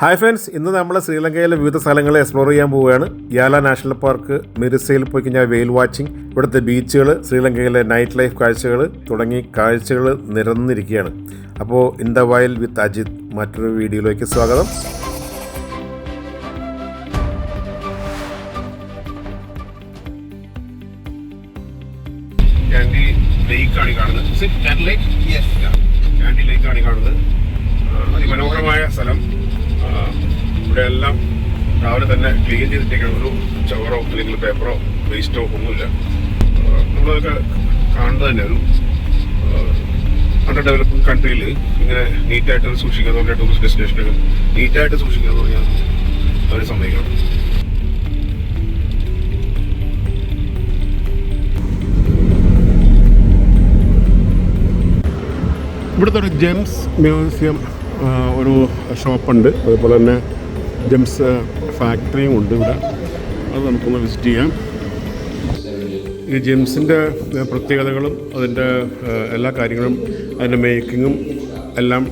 Hi friends, ഇന്ന് നമ്മൾ ശ്രീലങ്കയിലെ വിവിധ സ്ഥലങ്ങൾ എക്സ്പ്ലോർ ചെയ്യാൻ പോവുകയാണ്. യാല നാഷണൽ പാർക്ക്, മിറിസയിൽ പോയി കഴിഞ്ഞാൽ വെയിൽ വാച്ചിങ്, ഇവിടുത്തെ ബീച്ചുകൾ, ശ്രീലങ്കയിലെ നൈറ്റ് ലൈഫ് കാഴ്ചകൾ തുടങ്ങി കാഴ്ചകൾ നിരന്നിരിക്കുകയാണ്. അപ്പോൾ ഇൻ ദ വൈൽഡ് വിത്ത് അജിത് മറ്റൊരു വീഡിയോയിലേക്ക് സ്വാഗതം. കാൻഡി ലേക്കാണ് കാണുന്നത്. അതിമനോഹരമായ സ്ഥലം. ഇവിടെ എല്ലാം രാവിലെ തന്നെ ക്ലീൻ ചെയ്തിട്ടേക്കാണ്. ഒരു ചവറോ അല്ലെങ്കിൽ പേപ്പറോ വേസ്റ്റോ ഒന്നുമില്ല. നമ്മളതൊക്കെ കാണുന്നത് തന്നെ ഒരു അണ്ടർ ഡെവലപ്ഡ് കൺട്രിയിൽ ഇങ്ങനെ നീറ്റായിട്ട് സൂക്ഷിക്കുക എന്ന് പറഞ്ഞാൽ ടൂറിസ്റ്റ് ഡെസ്റ്റിനേഷനുകൾ നീറ്റായിട്ട് സൂക്ഷിക്കുക എന്ന് പറഞ്ഞാൽ അവർ സമ്മതിക്കണം. ഇവിടുത്തെ ഒരു ജെംസ് മ്യൂസിയം ഒരു ഷോപ്പുണ്ട്, അതുപോലെ തന്നെ ജെംസ് ഫാക്ടറിയും ഉണ്ട് ഇവിടെ. അത് നമുക്കൊന്ന് വിസിറ്റ് ചെയ്യാം. ഈ ജെംസിൻ്റെ പ്രത്യേകതകളും അതിൻ്റെ എല്ലാ കാര്യങ്ങളും അതിൻ്റെ മേക്കിങ്ങും എല്ലാം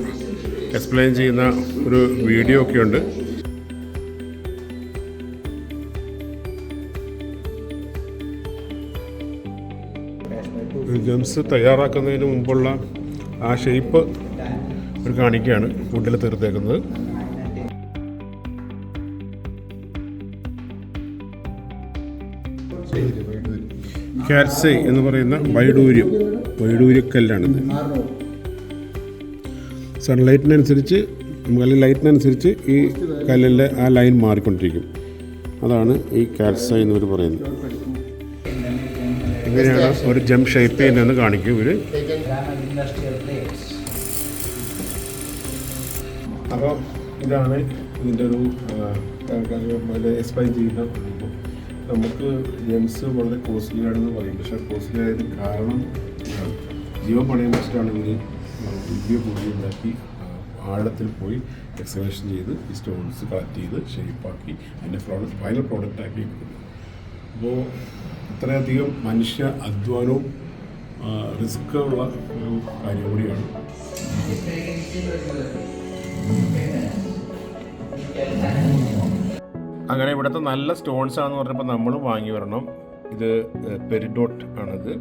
എക്സ്പ്ലെയിൻ ചെയ്യുന്ന ഒരു വീഡിയോ ഒക്കെ ഉണ്ട്. ജെംസ് തയ്യാറാക്കുന്നതിന് മുമ്പുള്ള ആ ഷേപ്പ് ഒരു കാണിക്കുകയാണ് വുഡിൽ തീർത്തേക്കുന്നത്. കാറ്റ്സൈ എന്ന് പറയുന്ന വൈഡൂര്യക്കല്ലാണിത്. സൺലൈറ്റിനനുസരിച്ച് അല്ലെങ്കിൽ ലൈറ്റിനനുസരിച്ച് ഈ കല്ലിൻ്റെ ആ ലൈൻ മാറിക്കൊണ്ടിരിക്കും. അതാണ് ഈ കാറ്റ്സൈ എന്നിവർ പറയുന്നത്. ഇങ്ങനെയാണ് ഒരു ജം ഷേപ്പ് ചെയ്യുന്നതെന്ന് കാണിക്കും ഇവർ. അപ്പോൾ ഇതാണ് ഇതിൻ്റെ ഒരു എക്സ്പ്ലെയിൻ ചെയ്യുന്ന. നമുക്ക് ജെംസ് വളരെ കോസ്റ്റ്ലി ആണെന്ന് പറയും, പക്ഷേ കോസ്റ്റ്ലി ആയതിന് കാരണം ജീവൻ പണയം വെച്ചിട്ടാണ് ഇവർ വലിയ പൊടി ഉണ്ടാക്കി ആഴത്തിൽ പോയി എക്സ്കവേഷൻ ചെയ്ത് ഈ സ്റ്റോൺസ് കളക്ട് ചെയ്ത് ഷേപ്പാക്കി അതിൻ്റെ ഫൈനൽ പ്രോഡക്റ്റ് ആക്കി കൊടുക്കുന്നത്. അപ്പോൾ ഇത്രയധികം മനുഷ്യ അധ്വാനവും റിസ്ക് ഉള്ള ഒരു കാര്യം കൂടിയാണ്. അങ്ങനെ ഇവിടുത്തെ നല്ല സ്റ്റോൺസ് ആണെന്ന് പറഞ്ഞപ്പോൾ നമ്മൾ വാങ്ങി വരണം. ഇത് പെരിഡോട്ട് ആണിത്.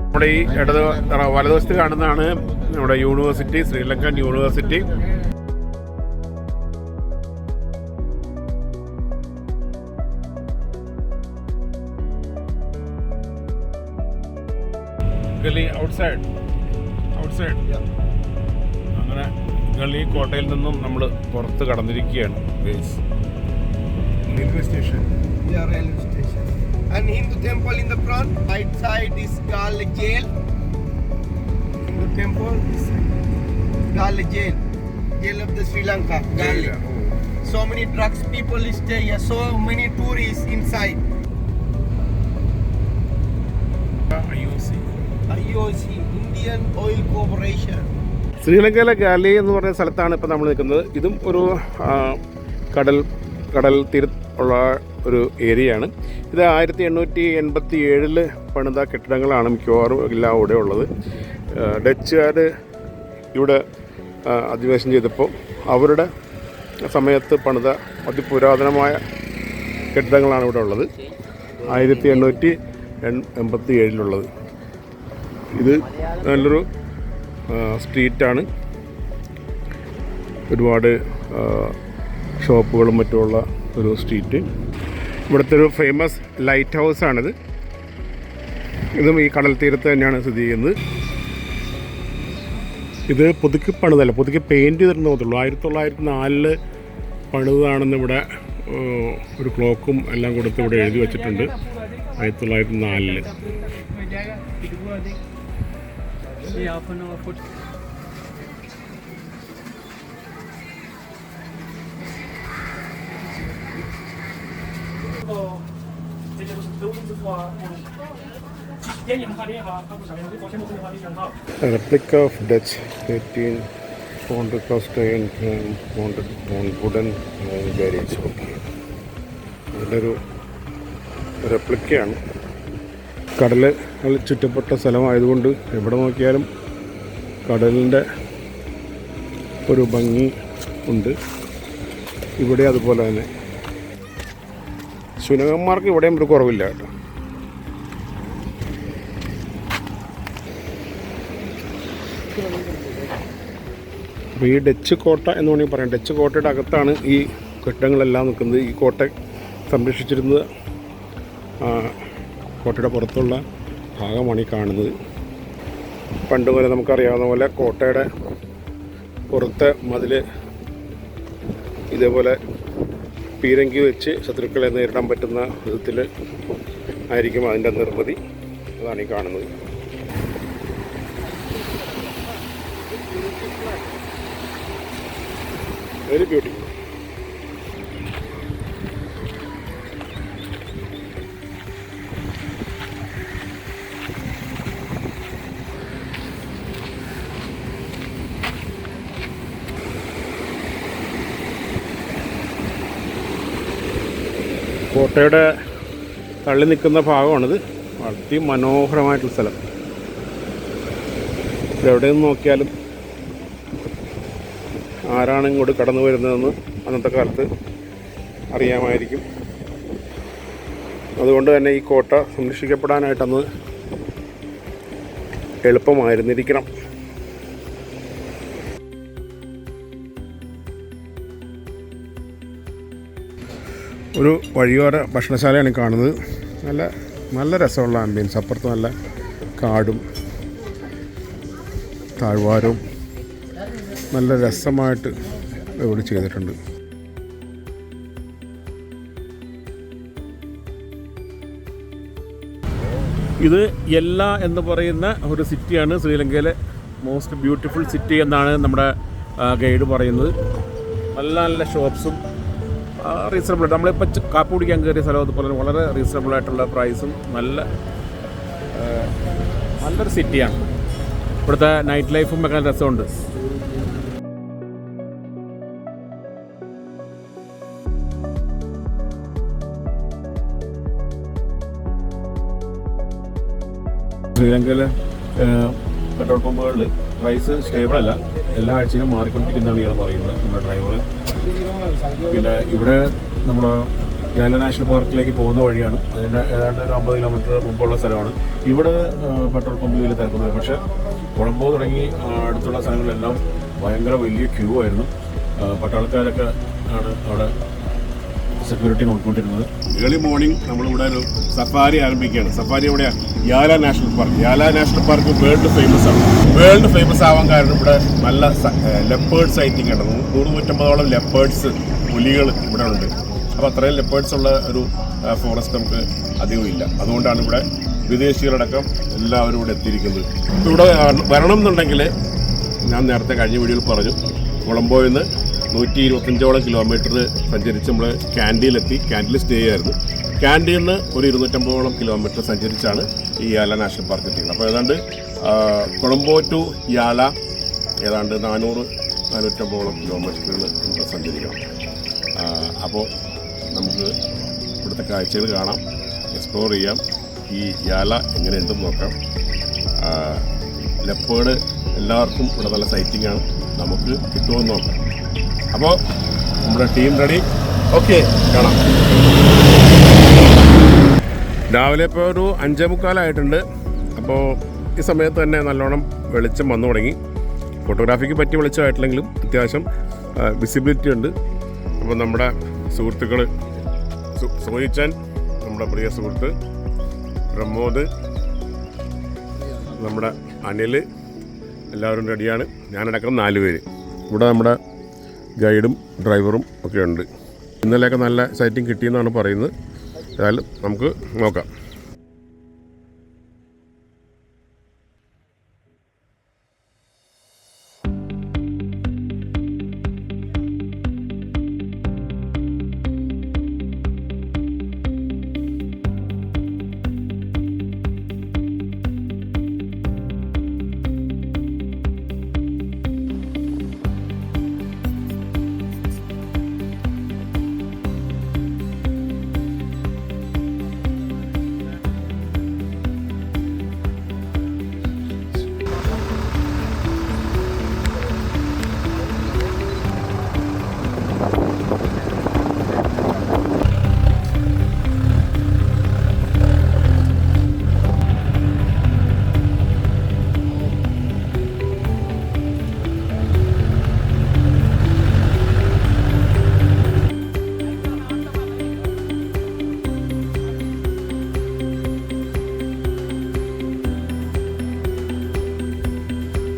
നമ്മുടെ ഈ വലതുവശത്ത് കാണുന്നതാണ് നമ്മുടെ യൂണിവേഴ്സിറ്റി, ശ്രീലങ്കൻ യൂണിവേഴ്സിറ്റി. അങ്ങനെ ഗള്ളി കോട്ടയിൽ നിന്നും നമ്മൾ പുറത്ത് കടന്നിരിക്കുകയാണ്. Railway station. And Hindu temple in the front. Right side is Gal Jail. Hindu temple is Gal Jail. Jail of the Sri Lanka. Gal. So many drugs people stay here. So many tourists inside. IOC, Indian Oil Corporation. ശ്രീലങ്കയിലെ ഗാലി എന്ന് പറയുന്ന സ്ഥലത്താണ് ഇപ്പോൾ നമ്മൾ നിൽക്കുന്നത്. ഇതും ഒരു കടൽ തീരത്തുള്ള ഒരു ഏരിയയാണ്. ഇത് 1887 പണിത കെട്ടിടങ്ങളാണ് മിക്കവാറും എല്ലാം ഇവിടെ ഉള്ളത്. ഡച്ചുകാർ ഇവിടെ അധിവാസം ചെയ്തപ്പോൾ അവരുടെ സമയത്ത് പണിത അതിപുരാതനമായ കെട്ടിടങ്ങളാണ് ഇവിടെ ഉള്ളത്. 1887 ഇത് നല്ലൊരു സ്ട്രീറ്റാണ്. ഒരുപാട് ഷോപ്പുകളും മറ്റുമുള്ള ഒരു സ്ട്രീറ്റ്. ഇവിടുത്തെ ഒരു ഫേമസ് ലൈറ്റ് ഹൗസാണിത്. ഇതും ഈ കടൽ തീരത്ത് തന്നെയാണ് സ്ഥിതി ചെയ്യുന്നത്. ഇത് പുതുക്കി പണിതല്ല, പുതുക്കി പെയിൻറ്റ് ചെയ്തിരുന്ന പോകത്തുള്ളൂ. 1904 പണിതാണെന്ന് ഇവിടെ ഒരു ക്ലോക്കും എല്ലാം കൊടുത്ത് ഇവിടെ എഴുതി വച്ചിട്ടുണ്ട്. 1904. Replica of Dutch 18 cast iron wooden garage. Okay. ഇതൊരു റെപ്ലിക്കയാണ്. കടൽ ചുറ്റപ്പെട്ട സ്ഥലമായതുകൊണ്ട് എവിടെ നോക്കിയാലും കടലിൻ്റെ ഒരു ഭംഗി ഉണ്ട്. ഇവിടെ അതുപോലെ തന്നെ ശുനകന്മാർക്ക് ഇവിടെയും ഒരു കുറവില്ല കേട്ടോ. അപ്പോൾ ഈ ഡച്ച് കോട്ട എന്ന് വേണമെങ്കിൽ പറയാം. ഡച്ച് കോട്ടയുടെ അകത്താണ് ഈ കെട്ടിടങ്ങളെല്ലാം നിൽക്കുന്നത്. ഈ കോട്ട സംരക്ഷിച്ചിരുന്നത് കോട്ടയുടെ പുറത്തുള്ള ഭാഗമാണ് ഈ കാണുന്നത്. പണ്ട് പോലെ നമുക്കറിയാവുന്ന പോലെ കോട്ടയുടെ പുറത്തെ മതിൽ ഇതേപോലെ പീരങ്കി വെച്ച് ശത്രുക്കളെ നേരിടാൻ പറ്റുന്ന വിധത്തിൽ ആയിരിക്കും അതിൻ്റെ നിർമ്മിതി. അതാണ് ഈ കാണുന്നത്. Very beautiful. കോട്ടയുടെ തള്ളി നിൽക്കുന്ന ഭാഗമാണിത്. വളരെ മനോഹരമായിട്ടുള്ള സ്ഥലം. എവിടെ നിന്ന് നോക്കിയാലും ആരാണ് ഇങ്ങോട്ട് കടന്നു വരുന്നതെന്ന് അന്നത്തെ കാലത്ത് അറിയാമായിരിക്കും. അതുകൊണ്ട് തന്നെ ഈ കോട്ട സംരക്ഷിക്കപ്പെടാനായിട്ടന്ന് എളുപ്പമായിരുന്നിരിക്കണം. ഒരു വഴിയോര ഭക്ഷണശാലയാണ് കാണുന്നത്. നല്ല രസമുള്ള ആംബിയൻസ്. അപ്പുറത്ത് നല്ല കാടും താഴ്വാരവും നല്ല രസമായിട്ട് ഇവിടെ ചെയ്തിട്ടുണ്ട്. ഇത് യെല്ല എന്ന് പറയുന്ന ഒരു സിറ്റിയാണ്. ശ്രീലങ്കയിലെ മോസ്റ്റ് ബ്യൂട്ടിഫുൾ സിറ്റി എന്നാണ് നമ്മുടെ ഗൈഡ് പറയുന്നത്. നല്ല നല്ല ഷോപ്സും റീസണബിൾ. നമ്മളിപ്പോൾ കാപ്പി കുടിക്കാൻ കയറിയ സ്ഥലം അതുപോലെ വളരെ റീസണബിളായിട്ടുള്ള പ്രൈസും നല്ലൊരു സിറ്റിയാണ്. ഇവിടുത്തെ നൈറ്റ് ലൈഫും ഒക്കെ രസമുണ്ട്. ശ്രീലങ്കയിലെ പെട്രോൾ പമ്പുകളിൽ പ്രൈസ് സ്റ്റേബിൾ അല്ല, എല്ലാ ആഴ്ചയിലും മാറിക്കൊണ്ടിരിക്കുന്നതാണ് ഇയാൾ പറയുന്നത് നമ്മുടെ ഡ്രൈവർ. പിന്നെ ഇവിടെ നമ്മുടെ യാല നാഷണൽ പാർക്കിലേക്ക് പോകുന്ന വഴിയാണ്. അതിൻ്റെ ഏതാണ്ട് ഒരു 50 കിലോമീറ്റർ മുമ്പുള്ള സ്ഥലമാണ്. ഇവിടെ പെട്രോൾ പമ്പ് വലിയ തിരക്കുന്നത്. പക്ഷേ കൊളംബോ തുടങ്ങി അടുത്തുള്ള സ്ഥലങ്ങളിലെല്ലാം ഭയങ്കര വലിയ ക്യൂ ആയിരുന്നു. പട്ടാളക്കാരൊക്കെ ആണ് അവിടെ സെക്യൂരിറ്റി നോക്കിക്കൊണ്ടിരുന്നത്. ഏർലി മോർണിംഗ് നമ്മളിവിടെ ഒരു സഫാരി ആരംഭിക്കുകയാണ്. സഫാരി എവിടെയാണ്? Yala national park. Yala national park world famous ആണ്. വേൾഡ് ഫേമസ് ആവാൻ കാരണം ഇവിടെ നല്ല ലെപ്പേർഡ് സൈറ്റിംഗ് ആണ്. 150-150ഓളം ലെപ്പേർഡ്സ്, പുലികൾ ഇവിടെ ഉണ്ട്. അപ്പോൾ അത്രയും ലെപ്പേർഡ്സ് ഉള്ള ഒരു ഫോറസ്റ്റ് നമുക്ക് അധികം ഇല്ല. അതുകൊണ്ടാണ് ഇവിടെ വിദേശികളടക്കം എല്ലാവരും ഇവിടെ എത്തിയിരിക്കുന്നത്. ഇവിടെ വരണം എന്നുണ്ടെങ്കിൽ ഞാൻ നേരത്തെ കഴിഞ്ഞ വീഡിയോയിൽ പറഞ്ഞു, കൊളംബോയിൽ നിന്ന് 125ഓളം കിലോമീറ്റർ സഞ്ചരിച്ച് നമ്മൾ കാൻഡിയിലെത്തി. കാൻഡിയിൽ സ്റ്റേ ആയിരുന്നു. കാൻഡിയിൽ നിന്ന് ഒരു 250ഓളം കിലോമീറ്റർ സഞ്ചരിച്ചാണ് ഈ യാല നാഷണൽ പാർക്ക് എത്തിയത്. അപ്പോൾ ഏതാണ്ട് കൊളംബോ ടു യാല ഏതാണ്ട് 400-450ഓളം കിലോമീറ്ററുകൾ നമ്മൾ സഞ്ചരിക്കണം. അപ്പോൾ നമുക്ക് ഇവിടുത്തെ കാഴ്ചകൾ കാണാം, എക്സ്പ്ലോർ ചെയ്യാം. ഈ യാല എങ്ങനെയുണ്ടെന്ന് നോക്കാം. ലെപ്പേർഡ് എല്ലാവർക്കും ഇവിടെ നല്ല സൈറ്റിംഗ് ആണ്. നമുക്ക് കിട്ടുമെന്ന് നോക്കാം. അപ്പോൾ നമ്മുടെ ടീം റെഡി. ഓക്കെ, കാണാം. രാവിലെ ഇപ്പോൾ ഒരു 5:45 അപ്പോൾ ഈ സമയത്ത് തന്നെ നല്ലോണം വെളിച്ചം വന്നു തുടങ്ങി. ഫോട്ടോഗ്രാഫിക്ക് പറ്റിയ വെളിച്ചമായിട്ടില്ലെങ്കിലും അത്യാവശ്യം വിസിബിലിറ്റി ഉണ്ട്. അപ്പോൾ നമ്മുടെ സുഹൃത്തുക്കൾ സോയിച്ചാൻ, നമ്മുടെ പ്രിയ സുഹൃത്ത് പ്രമോദ്, നമ്മുടെ അനിൽ, എല്ലാവരും റെഡിയാണ്. ഞാനടക്കം 4 പേര്. ഇവിടെ നമ്മുടെ ഗൈഡും ഡ്രൈവറും ഒക്കെ ഉണ്ട്. ഇന്നലെയൊക്കെ നല്ല സൈറ്റിംഗ് കിട്ടിയെന്നാണ് പറയുന്നത്. ഏതായാലും നമുക്ക് നോക്കാം.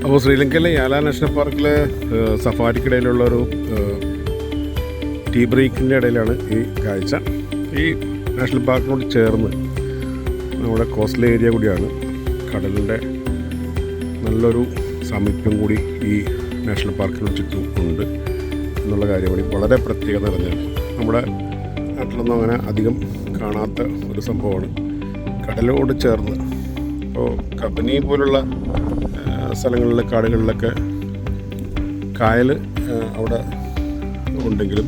അപ്പോൾ ശ്രീലങ്കയിലെ യാല നാഷണൽ പാർക്കിലെ സഫാരിക്കിടയിലുള്ളൊരു ടീ ബ്രേക്കിൻ്റെ ഇടയിലാണ് ഈ കാഴ്ച. ഈ നാഷണൽ പാർക്കിനോട് ചേർന്ന് നമ്മുടെ കോസ്റ്റൽ ഏരിയ കൂടിയാണ്. കടലിൻ്റെ നല്ലൊരു സാമീപ്യം കൂടി ഈ നാഷണൽ പാർക്കിനോട് ചുറ്റും ഉണ്ട് എന്നുള്ള കാര്യമാണ് വളരെ പ്രത്യേകത നിറഞ്ഞത്. നമ്മുടെ നാട്ടിലൊന്നും അങ്ങനെ അധികം കാണാത്ത ഒരു സംഭവമാണ് കടലോട് ചേർന്ന്. ഇപ്പോൾ കബനി പോലുള്ള സ്ഥലങ്ങളിലെ കാടുകളിലൊക്കെ കായൽ അവിടെ ഉണ്ടെങ്കിലും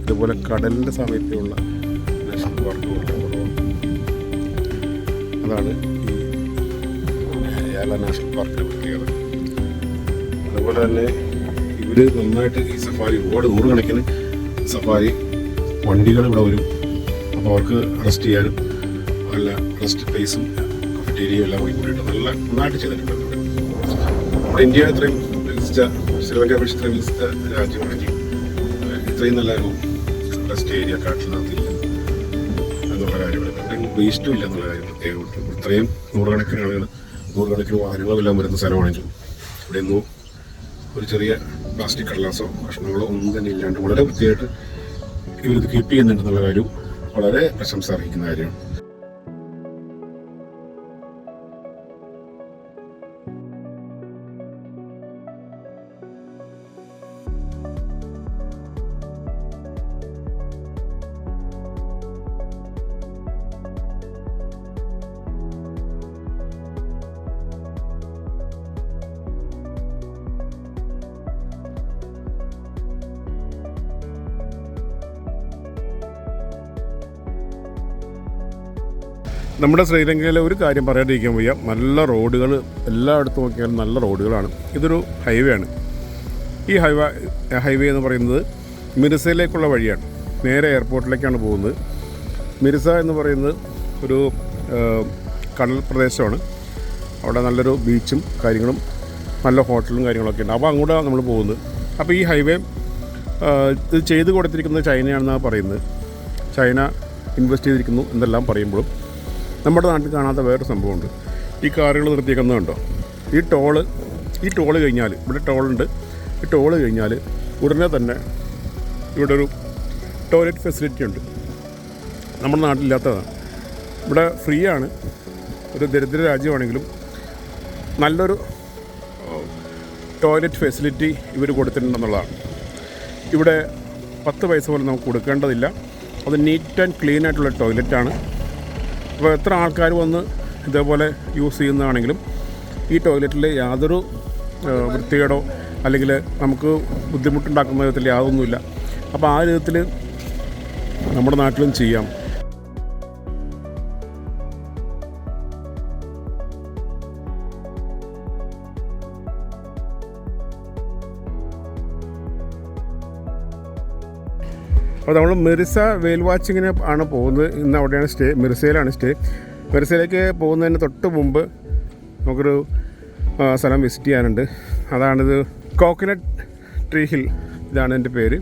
ഇതുപോലെ കടലിൻ്റെ സാമീപ്യമുള്ള നാഷണൽ പാർക്ക് വളരെ കുറവാണ്. അതാണ് ഈ യാല നാഷണൽ പാർക്കിൻ്റെ പ്രത്യേകത. അതുപോലെ തന്നെ ഇവർ നന്നായിട്ട് ഈ സഫാരി ഒരുപാട് നൂറുകണക്കിന് സഫാരി വണ്ടികൾ ഇവിടെ വരും. അപ്പോൾ അവർക്ക് റെസ്റ്റ് ചെയ്യാനും നല്ല റെസ്റ്റ് പ്ലേസും കഫറ്റേരിയയും എല്ലാം കൂടിയിട്ട് നന്നായിട്ട് ചെയ്തിട്ടുണ്ട്. നമ്മുടെ ഇന്ത്യ ഇത്രയും വികസിച്ച ശ്രീലങ്ക അപേക്ഷിച്ച് ഇത്രയും വികസിച്ച രാജ്യമാണെങ്കിൽ ഇത്രയും നല്ലൊരു റെസ്റ്റ് ഏരിയ കാട്ടിനകത്തില്ല എന്നുള്ള കാര്യമാണ്. എവിടെയും വേസ്റ്റും ഇല്ല എന്നുള്ള കാര്യം പ്രത്യേകമുണ്ട്. ഇത്രയും നൂറുകണക്കിന് ആളുകൾ നൂറുകണക്കിന് വാഹനങ്ങളെല്ലാം വരുന്ന സ്ഥലമാണെങ്കിലും ഇവിടെ ഒന്നും ഒരു ചെറിയ പ്ലാസ്റ്റിക് കടലാസോ കഷ്ണങ്ങളോ ഒന്നും തന്നെ ഇല്ലാണ്ട് വളരെ വൃത്തിയായിട്ട് ഇവരിത് കീപ്പ് ചെയ്യുന്നുണ്ടെന്നുള്ള കാര്യം വളരെ പ്രശംസ അർഹിക്കുന്ന കാര്യമാണ്. നമ്മുടെ ശ്രീലങ്കയിലെ ഒരു കാര്യം പറയാതിരിക്കാൻ വയ്യ, നല്ല റോഡുകൾ എല്ലായിടത്തും നോക്കിയാലും നല്ല റോഡുകളാണ്. ഇതൊരു ഹൈവേ ആണ്. ഈ ഹൈവേ എന്ന് പറയുന്നത് മിർസയിലേക്കുള്ള വഴിയാണ്. നേരെ എയർപോർട്ടിലേക്കാണ് പോകുന്നത്. മിർസ എന്ന് പറയുന്നത് ഒരു കടൽ പ്രദേശമാണ്. അവിടെ നല്ലൊരു ബീച്ചും കാര്യങ്ങളും നല്ല ഹോട്ടലും കാര്യങ്ങളൊക്കെ ഉണ്ട്. അപ്പോൾ അങ്ങോട്ടാണ് നമ്മൾ പോകുന്നത്. അപ്പോൾ ഈ ഹൈവേ ഇത് ചെയ്ത് കൊടുത്തിരിക്കുന്നത് ചൈനയാണെന്നാണ് പറയുന്നത്. ചൈന ഇൻവെസ്റ്റ് ചെയ്തിരിക്കുന്നു എന്നെല്ലാം പറയുമ്പോഴും നമ്മുടെ നാട്ടിൽ കാണാത്ത വേറൊരു സംഭവമുണ്ട്. ഈ കാറുകൾ നിർത്തിയേക്കുന്നതുണ്ടോ? ഈ ടോള് കഴിഞ്ഞാൽ ഇവിടെ ടോളുണ്ട്. ഈ ടോള് കഴിഞ്ഞാൽ ഉടനെ തന്നെ ഇവിടെ ഒരു ടോയ്ലറ്റ് ഫെസിലിറ്റി ഉണ്ട്. നമ്മുടെ നാട്ടിലില്ലാത്തതാണ്. ഇവിടെ ഫ്രീ ആണ്. ഒരു ദരിദ്ര രാജ്യമാണെങ്കിലും നല്ലൊരു ടോയ്ലറ്റ് ഫെസിലിറ്റി ഇവർ കൊടുത്തിട്ടുണ്ടെന്നുള്ളതാണ്. ഇവിടെ 10 പൈസ പോലും നമുക്ക് കൊടുക്കേണ്ടതില്ല. അത് നീറ്റ് ആൻഡ് ക്ലീൻ ആയിട്ടുള്ള ടോയ്ലറ്റാണ്. അപ്പോൾ എത്ര ആൾക്കാർ വന്ന് ഇതേപോലെ യൂസ് ചെയ്യുന്നതാണെങ്കിലും ഈ ടോയ്ലറ്റിൽ യാതൊരു വൃത്തികേടോ അല്ലെങ്കിൽ നമുക്ക് ബുദ്ധിമുട്ടുണ്ടാക്കുന്ന വിധത്തിൽ യാതൊന്നുമില്ല. അപ്പോൾ ആ വിധത്തിൽ നമ്മുടെ നാട്ടിലും ചെയ്യാം. അപ്പോൾ നമ്മൾ മിർസ വെയിൽ വാച്ചിങ്ങിന് ആണ് പോകുന്നത്. ഇന്ന് അവിടെയാണ് സ്റ്റേ. മിർസയിലാണ് സ്റ്റേ. മിർസയിലേക്ക് പോകുന്നതിന് തൊട്ട് മുമ്പ് നമുക്കൊരു സ്ഥലം വിസിറ്റ് ചെയ്യാനുണ്ട്. അതാണിത്, കോക്കനട്ട് ട്രീ ഹിൽ. ഇതാണ് എൻ്റെ പേര്.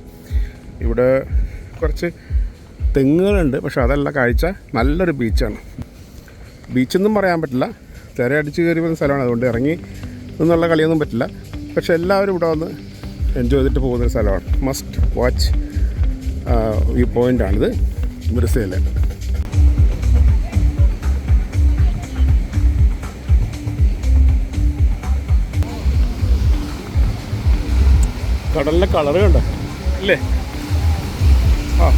ഇവിടെ കുറച്ച് തെങ്ങുകളുണ്ട്. പക്ഷെ അതല്ല കാഴ്ച. നല്ലൊരു ബീച്ചാണ്. ബീച്ചൊന്നും പറയാൻ പറ്റില്ല, തിരയടിച്ച് കയറി വരുന്ന സ്ഥലമാണ്. അതുകൊണ്ട് ഇറങ്ങി നിന്നുള്ള കളിയൊന്നും പറ്റില്ല. പക്ഷെ എല്ലാവരും ഇവിടെ വന്ന് എൻജോയ് ചെയ്തിട്ട് പോകുന്നൊരു സ്ഥലമാണ്. മസ്റ്റ് വാച്ച് വ്യൂ പോയിൻ്റാണിത് മിർസയിലെ. കടലിൻ്റെ കളറ് കണ്ടോ അല്ലേ?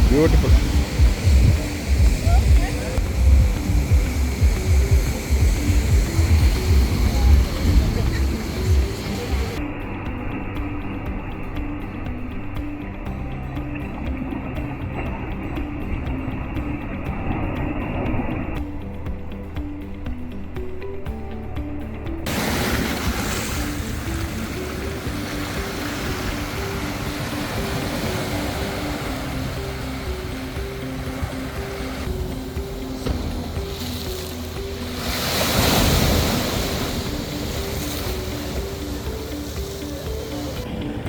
ബ്യൂട്ടിഫുൾ.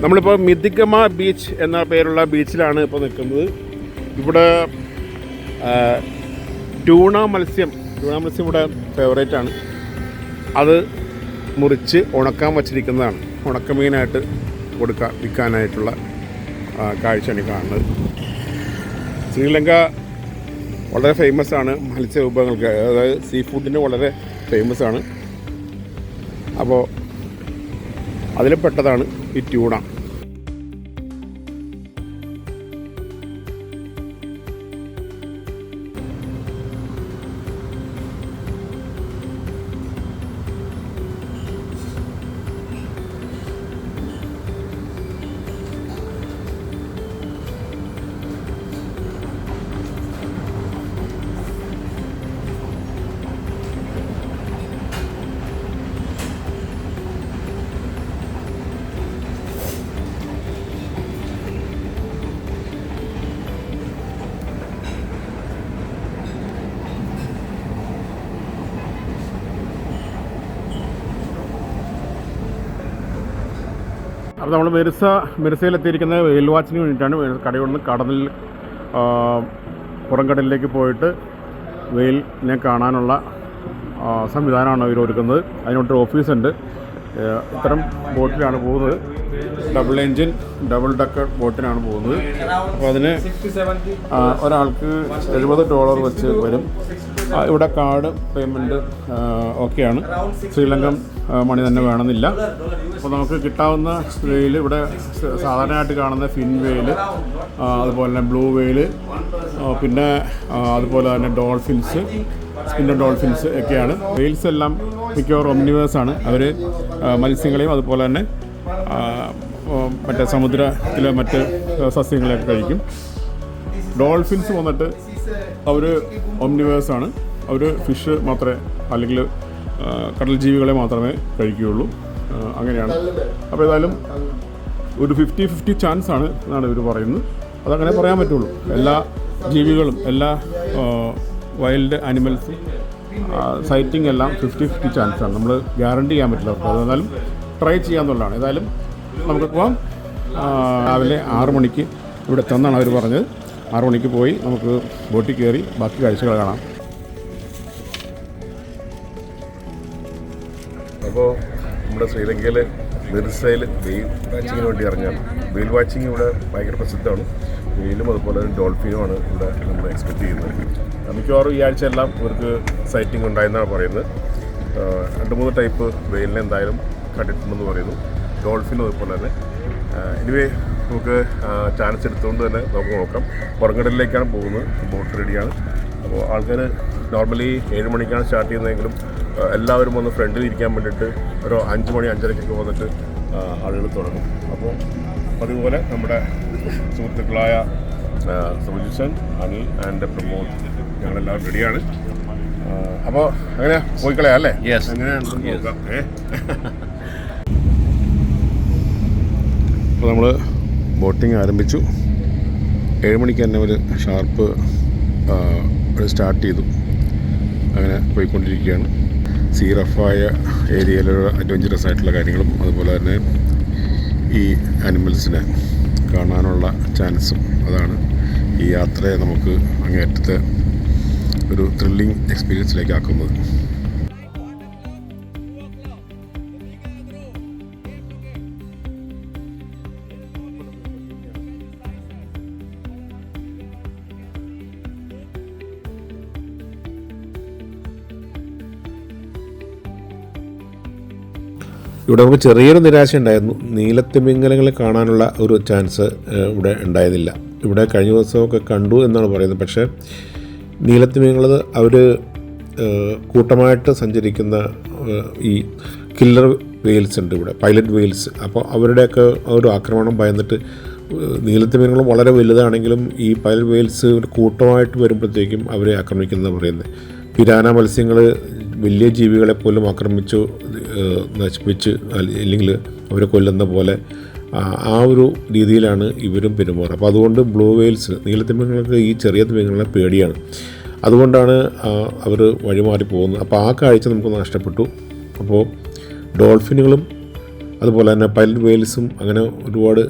നമ്മളിപ്പോൾ മിഥിഗമ ബീച്ച് എന്ന പേരുള്ള ബീച്ചിലാണ് ഇപ്പോൾ നിൽക്കുന്നത്. ഇവിടെ ടൂണ മത്സ്യം ഇവിടെ ഫേവറേറ്റാണ്. അത് മുറിച്ച് ഉണക്കാൻ വച്ചിരിക്കുന്നതാണ്. ഉണക്കമീനായിട്ട് വിൽക്കാനായിട്ടുള്ള കാഴ്ചയാണ് കാണുന്നത്. ശ്രീലങ്ക വളരെ ഫേമസ് ആണ് മത്സ്യ വിഭവങ്ങൾക്ക്, അതായത് സീ ഫുഡിന് വളരെ ഫേമസ് ആണ്. അപ്പോൾ അതിൽ പെട്ടതാണ് ഈ ട്യൂണ. അപ്പോൾ നമ്മൾ മിർസയിലെത്തിയിരിക്കുന്നത് വെയിൽ വാച്ചിന് വേണ്ടിയിട്ടാണ്. കടയിൽ നിന്ന് കടലിൽ പുറംകടലിലേക്ക് പോയിട്ട് വെയിലിനെ കാണാനുള്ള സംവിധാനമാണ് അവർ ഒരുക്കുന്നത്. അതിനോട്ട് ഓഫീസുണ്ട്. ഇത്തരം ബോട്ടിലാണ് പോകുന്നത്. ഡബിൾ എൻജിൻ ഡബിൾ ഡക്കർ ബോട്ടിനാണ് പോകുന്നത്. അപ്പോൾ അതിന് ഒരാൾക്ക് $70 വെച്ച് വരും. ഇവിടെ കാർഡ് പേയ്മെൻറ്റ് ഓക്കെയാണ്. ശ്രീലങ്കൻ മണി തന്നെ വേണമെന്നില്ല. അപ്പോൾ നമുക്ക് കിട്ടാവുന്ന വെയിൽ ഇവിടെ സാധാരണയായിട്ട് കാണുന്ന ഫിൻ വെയിൽ, അതുപോലെ തന്നെ ബ്ലൂ വെയിൽ, പിന്നെ അതുപോലെ തന്നെ ഡോൾഫിൻസ്, സ്പിന്നർ ഡോൾഫിൻസ് ഒക്കെയാണ്. വെയിൽസ് എല്ലാം മിക്കവാറും ഒംനിവേഴ്സാണ്. അവർ മത്സ്യങ്ങളെയും അതുപോലെ തന്നെ മറ്റേ സമുദ്രത്തിലെ മറ്റ് സസ്യങ്ങളെയൊക്കെ കഴിക്കും. ഡോൾഫിൻസ് വന്നിട്ട് അവർ ഒംനിവേഴ്സാണ്. അവർ ഫിഷ് മാത്രമേ അല്ലെങ്കിൽ കടൽ ജീവികളെ മാത്രമേ കഴിക്കുകയുള്ളൂ. അങ്ങനെയാണ്. അപ്പോൾ ഏതായാലും ഒരു 50-50 ചാൻസ് ആണ് എന്നാണ് ഇവർ പറയുന്നത്. അതങ്ങനെ പറയാൻ പറ്റുള്ളൂ. എല്ലാ ജീവികളും എല്ലാ വൈൽഡ് ആനിമൽസും സൈറ്റിംഗ് എല്ലാം 50-50 ചാൻസാണ്. നമ്മൾ ഗ്യാരണ്ടി ചെയ്യാൻ പറ്റില്ല അവർക്ക്. അതെന്നാലും ട്രൈ ചെയ്യാമെന്നുള്ളതാണ്. ഏതായാലും നമുക്ക് പോകാം. രാവിലെ 6 മണിക്ക് ഇവിടെ എത്തുമെന്നാണ് അവർ പറഞ്ഞത്. 6 മണിക്ക് പോയി നമുക്ക് ബോട്ടിൽ കയറി ബാക്കി കാഴ്ചകൾ കാണാം. അപ്പോൾ നമ്മുടെ ശ്രീലങ്കയിലെ മിർസയിൽ വെയിൽ വാച്ചിങ്ങിന് വേണ്ടി ഇറങ്ങിയാണ്. വെയിൽ വാച്ചിങ് ഇവിടെ ഭയങ്കര പ്രസിദ്ധമാണ്. വെയിലും അതുപോലെ ഡോൾഫിനുമാണ് ഇവിടെ നമ്മൾ എക്സ്പെക്റ്റ് ചെയ്യുന്നത്. മിക്കവാറും ഈ ആഴ്ച എല്ലാം ഇവർക്ക് സൈറ്റിംഗ് ഉണ്ടായെന്നാണ് പറയുന്നത്. 2-3 ടൈപ്പ് വെയിലിനെ എന്തായാലും കണ്ടിട്ടുണ്ടെന്ന് പറയുന്നു. ഡോൾഫിനും അതുപോലെ തന്നെ. എനിവേ നമുക്ക് ചാൻസ് എടുത്തുകൊണ്ട് തന്നെ നമുക്ക് നോക്കാം. പുറംകടലിലേക്കാണ് പോകുന്നത്. ബോട്ട് റെഡിയാണ്. അപ്പോൾ ആൾക്കാർ നോർമലി 7 മണിക്കാണ് സ്റ്റാർട്ട് ചെയ്യുന്നതെങ്കിലും എല്ലാവരും വന്ന് ഫ്രണ്ടിൽ ഇരിക്കാൻ വേണ്ടിയിട്ട് ഒരു 5 മണി 5:30 വന്നിട്ട് ആളുകൾ തുടങ്ങും. അപ്പോൾ അതുപോലെ നമ്മുടെ സുഹൃത്തുക്കളായ സബുജിഷൻ, അനിൽ ആൻഡ് പ്രമോദ് ഞങ്ങളെല്ലാവരും റെഡിയാണ്. അപ്പോൾ അങ്ങനെ പോയിക്കളയാ അല്ലേ? എങ്ങനെയാണെന്ന് നോക്കാം. അപ്പോൾ നമ്മൾ ബോട്ടിങ് ആരംഭിച്ചു. 7 മണിക്ക് തന്നെ ഒരു ഷാർപ്പ് സ്റ്റാർട്ട് ചെയ്തു. അങ്ങനെ പോയിക്കൊണ്ടിരിക്കുകയാണ്. സീ റഫായ ഏരിയയിലുള്ള അഡ്വഞ്ചറസ് ആയിട്ടുള്ള കാര്യങ്ങളും അതുപോലെ തന്നെ ഈ ആനിമൽസിനെ കാണാനുള്ള ചാൻസും അതാണ് ഈ യാത്രയെ നമുക്ക് അങ്ങേയറ്റത്തെ ഒരു ത്രില്ലിംഗ് എക്സ്പീരിയൻസിലേക്ക് ആക്കുന്നത്. ഇവിടെ നമുക്ക് ചെറിയൊരു നിരാശ ഉണ്ടായിരുന്നു. നീലത്തിമിംഗലങ്ങളെ കാണാനുള്ള ഒരു ചാൻസ് ഇവിടെ ഉണ്ടായിരുന്നില്ല. ഇവിടെ കഴിഞ്ഞ ദിവസമൊക്കെ കണ്ടു എന്നാണ് പറയുന്നത്. പക്ഷേ നീലത്തിമിംഗലത് അവർ കൂട്ടമായിട്ട് സഞ്ചരിക്കുന്ന ഈ കില്ലർ വെയിൽസ് ഉണ്ട് ഇവിടെ, പൈലറ്റ് വെയിൽസ്. അപ്പോൾ അവരുടെയൊക്കെ ഒരു ആക്രമണം ഭയന്നിട്ട് നീലത്തിമിംഗലം വളരെ വലുതാണെങ്കിലും ഈ പൈലറ്റ് വെയിൽസ് ഒരു കൂട്ടമായിട്ട് വരുമ്പോഴത്തേക്കും അവരെ ആക്രമിക്കുന്നതാണ് പറയുന്നത്. പിരാന മത്സ്യങ്ങൾ വലിയ ജീവികളെ പോലും ആക്രമിച്ചു നശിപ്പിച്ച് അല്ലെങ്കിൽ അവരെ കൊല്ലുന്ന പോലെ ആ ഒരു രീതിയിലാണ് ഇവരും പെരുമാറുക. അപ്പോൾ അതുകൊണ്ട് ബ്ലൂ വെയിൽസ് നീലത്തിമിംഗലങ്ങൾക്ക് ഈ ചെറിയ തിമിംഗലങ്ങളെ പേടിയാണ്. അതുകൊണ്ടാണ് അവർ വഴിമാറി പോകുന്നത്. അപ്പോൾ ആ കാഴ്ച നമുക്ക് നഷ്ടപ്പെട്ടു. അപ്പോൾ ഡോൾഫിനുകളും അതുപോലെ തന്നെ പൈലറ്റ് വെയിൽസും അങ്ങനെ ഒരുപാട്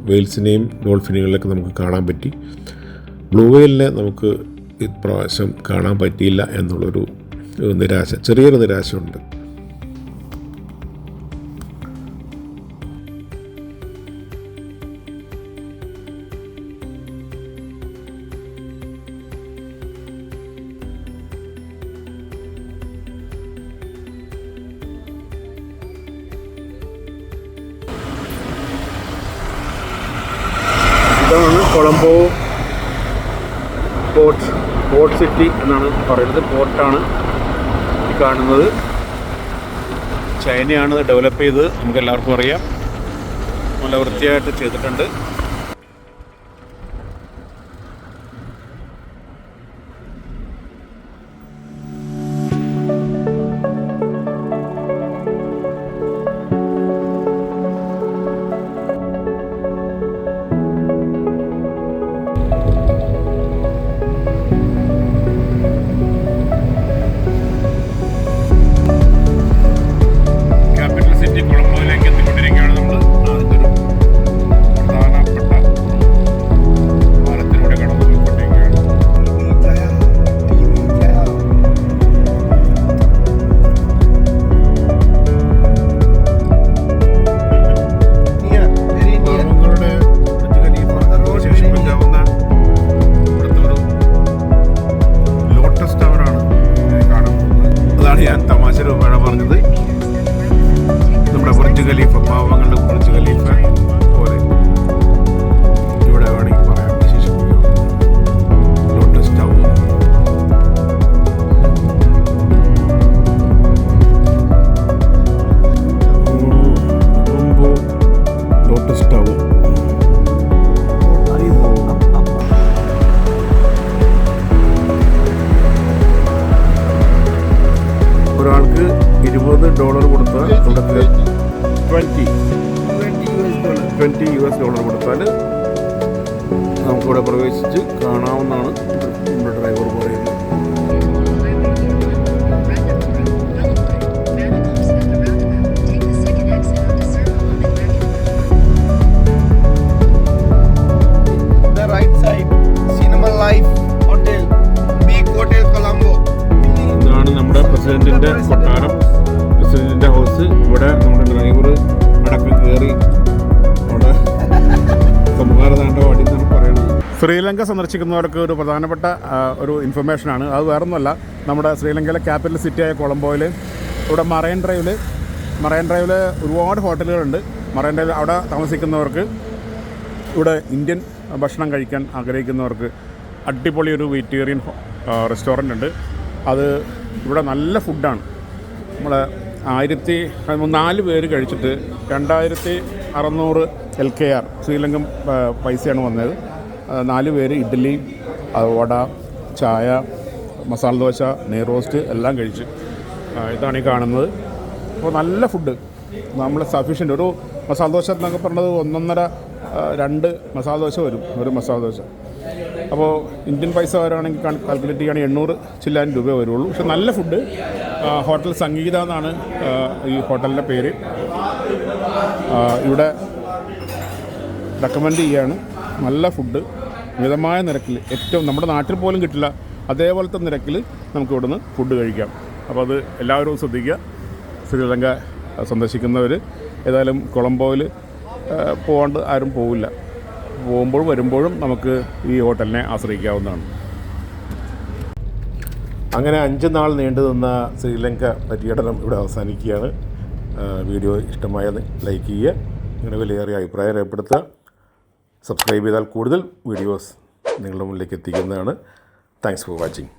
വെയിൽസിനെയും ഡോൾഫിനുകളിലൊക്കെ നമുക്ക് കാണാൻ പറ്റി. ബ്ലൂ വെയിലിനെ നമുക്ക് ഇപ്രാവശ്യം കാണാൻ പറ്റിയില്ല എന്നുള്ളൊരു നിരാശ, ചെറിയൊരു നിരാശ ഉണ്ട്. കൊളംബോ പോർട്ട് സിറ്റി എന്നാണ് പറയുന്നത്. പോർട്ടാണ് ഈ കാണുന്നത്. ചൈനയാണ് ഡെവലപ്പ് ചെയ്തത്, നമുക്ക് എല്ലാവർക്കും അറിയാം. നല്ല വൃത്തിയായിട്ട് ചെയ്തിട്ടുണ്ട്. ഞാൻ തമാശ രൂപേണ പറഞ്ഞത്. നമ്മുടെ ബുർജ് ഖലീഫ, പാവങ്ങളുടെ ബുർജ് ഖലീഫ പോലെ ഇവിടെ വേണമെങ്കിൽ പറയാം, വിശേഷിപ്പിക്കാം. Lotus tower. ലോട്ടസ് ടവർ ഒരാൾക്ക് $20 കൊടുത്താൽ ഇവിടെ $20 കൊടുത്താൽ നമുക്കിവിടെ പ്രവേശിച്ച് കാണാവുന്നതാണ് നമ്മുടെ ഡ്രൈവർ പറയുന്നത്. ഇതാണ് നമ്മുടെ പ്രസിഡന്റിന്റെ കൊട്ടാരം, പ്രസിഡന്റിന്റെ ഹൗസ്. ഇവിടെ നമ്മുടെ ഡ്രൈവർ അടക്കം കയറി അവിടെ സംഹാരതാണ്ട വടി എന്നാണ് പറയുന്നത്. ശ്രീലങ്ക സന്ദർശിക്കുന്നവർക്ക് ഒരു പ്രധാനപ്പെട്ട ഒരു ഇൻഫർമേഷനാണ്. അത് വേറൊന്നുമല്ല, നമ്മുടെ ശ്രീലങ്കയിലെ ക്യാപിറ്റൽ സിറ്റിയായ കൊളംബോയിൽ ഇവിടെ മറൈൻ ഡ്രൈവിൽ ഒരുപാട് ഹോട്ടലുകളുണ്ട്. മറൈൻ ഡ്രൈവിൽ അവിടെ താമസിക്കുന്നവർക്ക്, ഇവിടെ ഇന്ത്യൻ ഭക്ഷണം കഴിക്കാൻ ആഗ്രഹിക്കുന്നവർക്ക് അടിപൊളി ഒരു വെജിറ്റേറിയൻ റെസ്റ്റോറൻ്റ് ഉണ്ട്. അത് ഇവിടെ നല്ല ഫുഡാണ്. നമ്മൾ 4 പേര് കഴിച്ചിട്ട് 2600 LKR ശ്രീലങ്കൻ പൈസയാണ് വന്നത്. 4 പേര് ഇഡ്ഡലി, വട, ചായ, മസാല ദോശ, നെയ് റോസ്റ്റ് എല്ലാം കഴിച്ച്. ഇതാണ് ഈ കാണുന്നത്. അപ്പോൾ നല്ല ഫുഡ്, നമ്മൾ സഫീഷ്യൻ്റ്. ഒരു മസാല ദോശ എന്നൊക്കെ പറഞ്ഞത് 1.5-2 മസാല ദോശ വരും ഒരു മസാല ദോശ. അപ്പോൾ ഇന്ത്യൻ പൈസ വരാണെങ്കിൽ കാൽക്കുലേറ്റ് ചെയ്യുകയാണെങ്കിൽ 800 ചില്ലാൻ രൂപ വരുള്ളൂ. പക്ഷെ നല്ല ഫുഡ്. ഹോട്ടൽ സംഗീത എന്നാണ് ഈ ഹോട്ടലിൻ്റെ പേര്. ഇവിടെ റെക്കമെൻഡ് ചെയ്യുകയാണ്. നല്ല ഫുഡ്, മിതമായ നിരക്കിൽ, ഏറ്റവും നമ്മുടെ നാട്ടിൽ പോലും കിട്ടില്ല അതേപോലത്തെ നിരക്കിൽ നമുക്ക് ഇവിടുന്ന് ഫുഡ് കഴിക്കാം. അപ്പോൾ അത് എല്ലാവരും ശ്രദ്ധിക്കുക. ശ്രീലങ്ക സന്ദർശിക്കുന്നവർ ഏതായാലും കൊളംബോയിൽ പോകാണ്ട് ആരും പോവില്ല. പോകുമ്പോഴും വരുമ്പോഴും നമുക്ക് ഈ ഹോട്ടലിനെ ആശ്രയിക്കാവുന്നതാണ്. അങ്ങനെ 5 നാൾ നീണ്ടു നിന്ന ശ്രീലങ്ക പര്യടനം ഇവിടെ അവസാനിക്കുകയാണ്. വീഡിയോ ഇഷ്ടമായ ലൈക്ക് ചെയ്യുക, നിങ്ങളുടെ വിലയേറിയ അഭിപ്രായം രേഖപ്പെടുത്തുക. സബ്സ്ക്രൈബ് ചെയ്താൽ കൂടുതൽ വീഡിയോസ് നിങ്ങളുടെ മുന്നിലേക്ക് എത്തിക്കുന്നതാണ്. Thanks for watching.